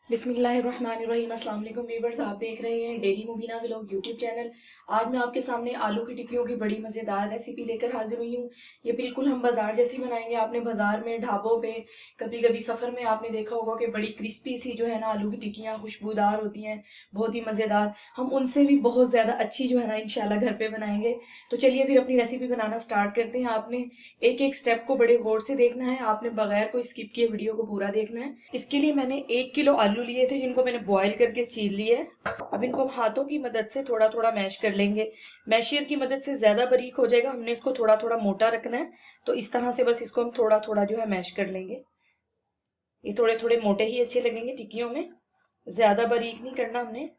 बिस्मिल्लाहिर्रहमानिर्रहीम। अस्सलाम वालेकुम व्यूअर्स, आप देख रहे हैं daily Mubina vlog YouTube channel. आज मैं आपके सामने आलू की टिक्कियों की बड़ी मज़ेदार रेसिपी लेकर हाजिर हुई हूँ। ये बिल्कुल हम बाज़ार जैसी बनाएंगे। आपने बाज़ार में, ढाबों पे, कभी कभी सफ़र में आपने देखा होगा कि बड़ी क्रिस्पी सी जो है ना आलू की टिक्कियाँ खुशबूदार होती हैं, बहुत ही मज़ेदार। हम उनसे भी बहुत ज़्यादा अच्छी जो है ना इंशाल्लाह घर पर बनाएंगे। तो चलिए फिर अपनी रेसिपी बनाना स्टार्ट करते हैं। आपने एक एक स्टेप को बड़े गौर से देखना है, आपने बगैर कोई स्किप किए वीडियो को पूरा देखना है। इसके लिए मैंने 1 किलो आलू लिए थे, जिनको मैंने बॉईल करके छील लिए है। अब इनको हम हाथों की मदद से थोड़ा थोड़ा मैश कर लेंगे। मैशियर की मदद से ज्यादा बारीक हो जाएगा, हमने इसको थोड़ा थोड़ा मोटा रखना है। तो इस तरह से बस इसको हम थोड़ा थोड़ा जो है मैश कर लेंगे। ये थोड़े थोड़े मोटे ही अच्छे लगेंगे टिक्कियों में, ज्यादा बारीक नहीं करना हमने।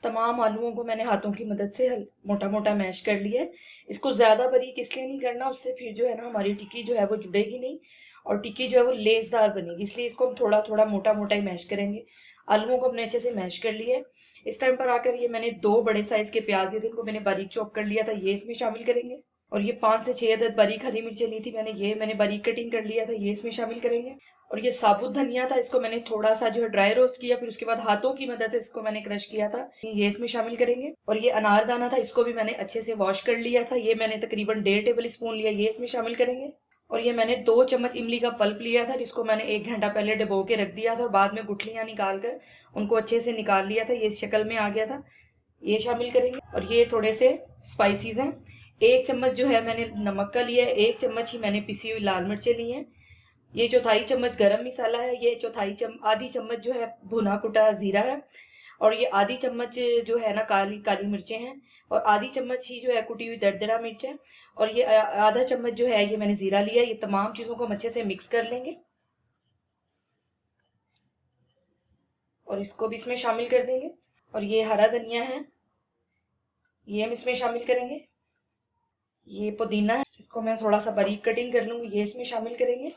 तमाम आलूओं को मैंने हाथों की मदद से मोटा मोटा मैश कर लिया है। इसको ज्यादा बारीक इसलिए नहीं करना, उससे फिर जो है ना हमारी टिक्की जो है वो जुड़ेगी नहीं और टिक्की जो है वो लेसदार बनेगी, इसलिए इसको हम थोड़ा थोड़ा मोटा मोटा ही मैश करेंगे। आलूओं को हमने अच्छे से मैश कर लिया है। इस टाइम पर आकर ये मैंने 2 बड़े साइज के प्याज लिए थे, इनको मैंने बारीक चॉप कर लिया था, ये इसमें शामिल करेंगे। और ये 5 से 6 अदद बारीक हरी मिर्चें ली थी मैंने, ये मैंने बारीक कटिंग कर लिया था, ये इसमें शामिल करेंगे। और ये साबुत धनिया था, इसको मैंने थोड़ा सा जो है ड्राई रोस्ट किया, फिर उसके बाद हाथों की मदद से इसको मैंने क्रश किया था, ये इसमें शामिल करेंगे। और ये अनारदाना था, इसको भी मैंने अच्छे से वॉश कर लिया था, ये मैंने तकरीबन 1.5 टेबल स्पून लिया, ये इसमें शामिल करेंगे। और ये मैंने 2 चम्मच इमली का पल्प लिया था, जिसको मैंने 1 घंटा पहले डुबो के रख दिया था और बाद में गुठलियां निकाल कर उनको अच्छे से निकाल लिया था, ये इस शक्ल में आ गया था, ये शामिल करेंगे। और ये थोड़े से स्पाइसीज हैं। 1 चम्मच जो है मैंने नमक का लिया है, 1 चम्मच ही मैंने पिसी हुई लाल मिर्चें ली हैं, ये चौथाई चम्मच गरम मसाला है, ये आधी चम्मच जो है भुना कुटा जीरा है, और ये आधी चम्मच जो है ना काली काली मिर्चें हैं, और आधी चम्मच ही जो है कुटी हुई दरदरा मिर्च है, और ये आधा चम्मच जो है ये मैंने जीरा लिया। ये तमाम चीजों को हम अच्छे से मिक्स कर लेंगे और इसको भी इसमें शामिल कर देंगे। और ये हरा धनिया है, ये हम इसमें शामिल करेंगे। ये पुदीना है, इसको मैं थोड़ा सा बारीक कटिंग कर लूंगी, ये इसमें शामिल करेंगे।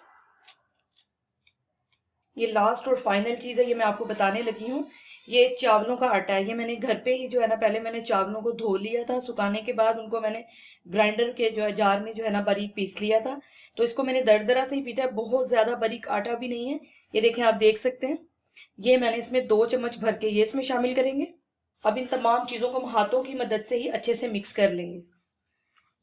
ये लास्ट और फाइनल चीज है, ये मैं आपको बताने लगी हूँ। ये चावलों का आटा है, ये मैंने घर पे ही जो है ना पहले मैंने चावलों को धो लिया था, सुखाने के बाद उनको मैंने ग्राइंडर के जो है जार में जो है ना बारीक पीस लिया था। तो इसको मैंने दरदरा से ही पीटा है, बहुत ज्यादा बारीक आटा भी नहीं है। ये देखें, आप देख सकते हैं। ये मैंने इसमें 2 चम्मच भर के ये इसमें शामिल करेंगे। अब इन तमाम चीजों को हम हाथों की मदद से ही अच्छे से मिक्स कर लेंगे।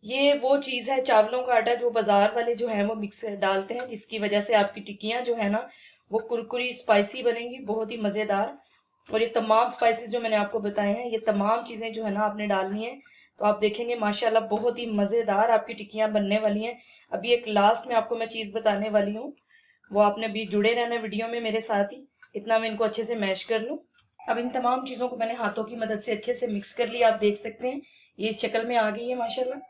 ये वो चीज है चावलों का आटा जो बाजार वाले जो है वो मिक्स डालते हैं, जिसकी वजह से आपकी टिक्कियां जो है ना वो कुरकुरी स्पाइसी बनेंगी, बहुत ही मजेदार। और ये तमाम स्पाइसेस जो मैंने आपको बताए हैं, ये तमाम चीजें जो है ना आपने डालनी है। तो आप देखेंगे माशाल्लाह बहुत ही मजेदार आपकी टिक्कियां बनने वाली हैं। अभी एक लास्ट में आपको मैं चीज बताने वाली हूँ, वो आपने भी जुड़े रहना वीडियो में मेरे साथ ही। इतना मैं इनको अच्छे से मैश कर लूँ। अब इन तमाम चीजों को मैंने हाथों की मदद से अच्छे से मिक्स कर लिया, आप देख सकते हैं ये इस शक्ल में आ गई है माशाल्लाह।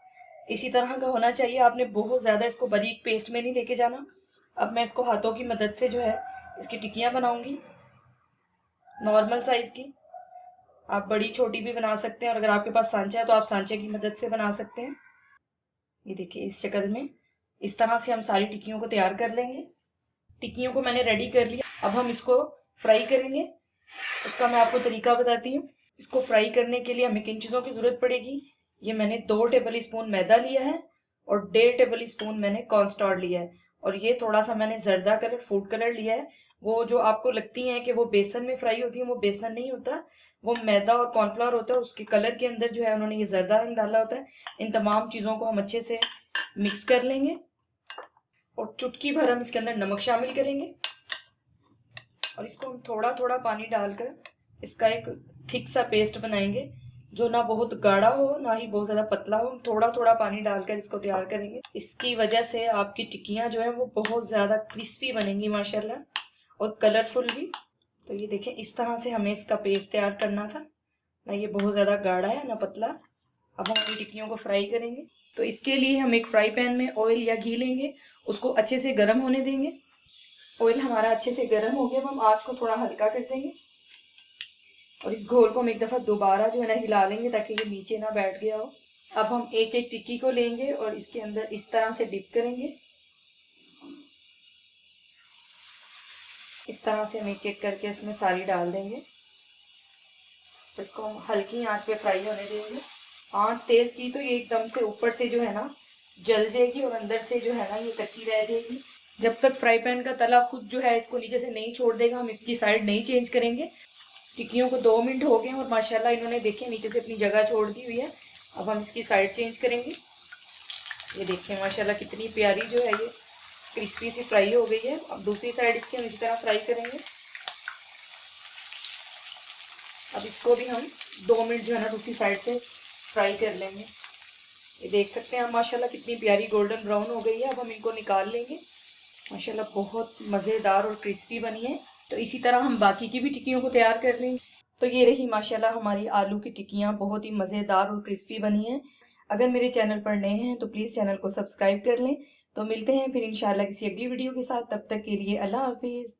इसी तरह का होना चाहिए, आपने बहुत ज्यादा इसको बारीक पेस्ट में नहीं लेके जाना। अब मैं इसको हाथों की मदद से जो है इसकी टिक्कियां बनाऊंगी, नॉर्मल साइज की। आप बड़ी छोटी भी बना सकते हैं, और अगर आपके पास सांचा है तो आप सांचे की मदद से बना सकते हैं। ये देखिए इस शक्ल में, इस तरह से हम सारी टिक्कियों को तैयार कर लेंगे। टिक्कियों को मैंने रेडी कर लिया, अब हम इसको फ्राई करेंगे। उसका मैं आपको तरीका बताती हूँ। इसको फ्राई करने के लिए हमें किन चीज़ों की ज़रूरत पड़ेगी। ये मैंने 2 टेबल स्पून मैदा लिया है और 1.5 टेबल स्पून मैंने कॉर्नस्टार्च लिया है, और ये थोड़ा सा मैंने जर्दा कलर फूड कलर लिया है। वो जो आपको लगती हैं कि वो बेसन में फ्राई होती है, वो बेसन नहीं होता, वो मैदा और कॉर्नफ्लावर होता है, उसके कलर के अंदर जो है उन्होंने ये जर्दा रंग डाला होता है। इन तमाम चीज़ों को हम अच्छे से मिक्स कर लेंगे और चुटकी भर हम इसके अंदर नमक शामिल करेंगे, और इसको हम थोड़ा थोड़ा पानी डालकर इसका एक थिक सा पेस्ट बनाएंगे, जो ना बहुत गाढ़ा हो ना ही बहुत ज्यादा पतला हो। हम थोड़ा थोड़ा पानी डालकर इसको तैयार करेंगे। इसकी वजह से आपकी टिक्कियां जो है वो बहुत ज्यादा क्रिस्पी बनेंगी माशाल्लाह, और कलरफुल भी। तो ये देखें, इस तरह से हमें इसका पेस्ट तैयार करना था, ना ये बहुत ज्यादा गाढ़ा है ना पतला। अब हम अपनी टिक्कियों को फ्राई करेंगे। तो इसके लिए हम एक फ्राई पैन में ऑयल या घी लेंगे, उसको अच्छे से गर्म होने देंगे। ऑयल हमारा अच्छे से गर्म हो गया, अब हम आंच को थोड़ा हल्का कर देंगे, और इस घोल को हम एक दफा दोबारा जो है ना हिला लेंगे ताकि ये नीचे ना बैठ गया हो। अब हम एक एक टिक्की को लेंगे और इसके अंदर इस तरह से डिप करेंगे। इस तरह से हम एक एक करके इसमें सारी डाल देंगे। तो इसको हम हल्की आंच पे फ्राई होने देंगे। आंच तेज की तो ये एकदम से ऊपर से जो है ना जल जाएगी, और अंदर से जो है ना ये कच्ची रह जाएगी। जब तक फ्राई पैन का तला खुद जो है इसको नीचे से नहीं छोड़ देगा, हम इसकी साइड नहीं चेंज करेंगे। टिक्कियों को 2 मिनट हो गए और माशाल्लाह इन्होंने देखिए नीचे से अपनी जगह छोड़ दी हुई है। अब हम इसकी साइड चेंज करेंगे। ये देखिए माशाल्लाह कितनी प्यारी जो है ये क्रिस्पी सी फ्राई हो गई है। अब दूसरी साइड इसकी हम इसी तरह फ्राई करेंगे। अब इसको भी हम 2 मिनट जो है ना दूसरी साइड से फ्राई कर लेंगे। ये देख सकते हैं हम माशाल्लाह कितनी प्यारी गोल्डन ब्राउन हो गई है। अब हम इनको निकाल लेंगे। माशाल्लाह बहुत मज़ेदार और क्रिस्पी बनी है। तो इसी तरह हम बाकी की भी टिक्कियों को तैयार कर लेंगे। तो ये रही माशाल्लाह हमारी आलू की टिक्कियाँ, बहुत ही मज़ेदार और क्रिस्पी बनी हैं। अगर मेरे चैनल पर नए हैं तो प्लीज़ चैनल को सब्सक्राइब कर लें। तो मिलते हैं फिर इंशाल्लाह किसी अगली वीडियो के साथ। तब तक के लिए अल्लाह हाफिज़।